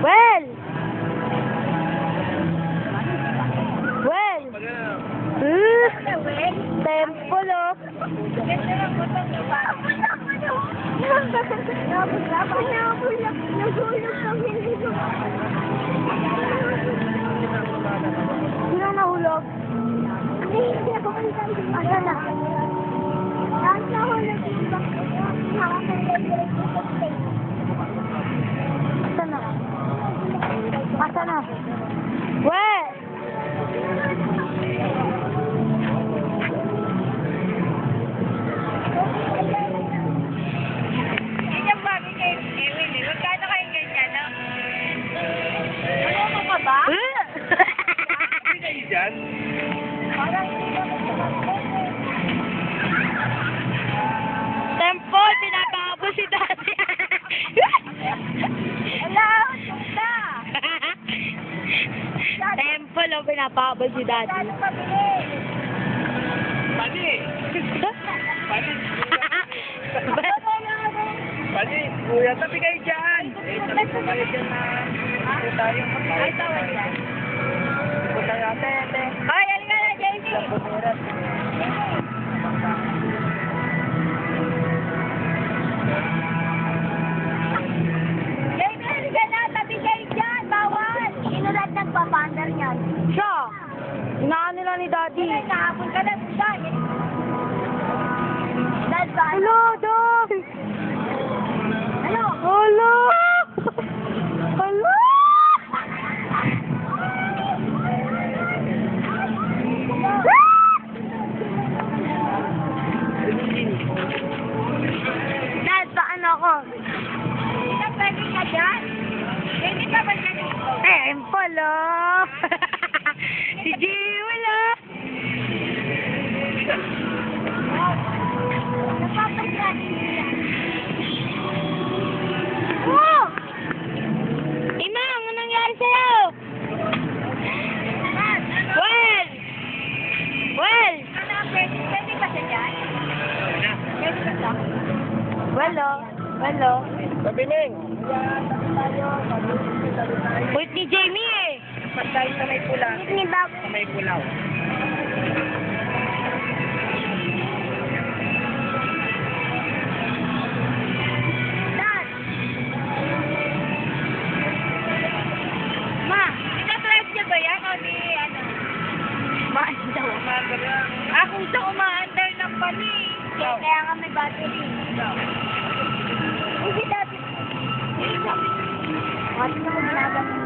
Well! Well! Temple, oh. Sino nahulog? Hindi ako kanina. Asan na? Saan nahulog yung Asa na? Asa na? Well! Ganyan bagay kay Ewin eh. Magkano kayo ganyan, no? Ano ka ba? Hindi kayo dyan? Parang Temple, pinapakabos si Daddy. wala, na. Temple, oh, pinapakabos si Daddy. Saan pabili? Mali! Mali! Mali! Kuya, tabi kayo dyan! Eh, tabi po kayo dyan na... Ito tayo. Ay, tawag yan. Ito tayo, ate. Ay, halika na, Jamie. Jamie, halika na. Tabi kayo dyan. Bawal. Inulat nagpapandar yan. Siya! Inaan nila ni Daddy. Ay, kahapon ka na. Dad. Dad, saan? Hello, Dad! Ano? Hello! Hello! Dad, saan ako? Hindi ka pwede ka dyan? Hindi ka ba dyan dito? Temple, oh! Si Jewel, oh! Napapagyan. Oh! Imang, anong nangyari sa'yo? Dad, Well! Well! ano, pwede ka sa dyan? Pwede ka sa? Well, oh. Well, oh. Tabi, Ming! Wait ni Jamie, eh. Pagkain sa may pula. Ni Bob. Sa may pulaw. Dad! Ma, ika-drive niya ba yan o ni ano? Maanda. Kung siya umaandar ng pani. Kaya nga may battery. Hindi dati. Hindi dati. Bakit naman ginagawa mo?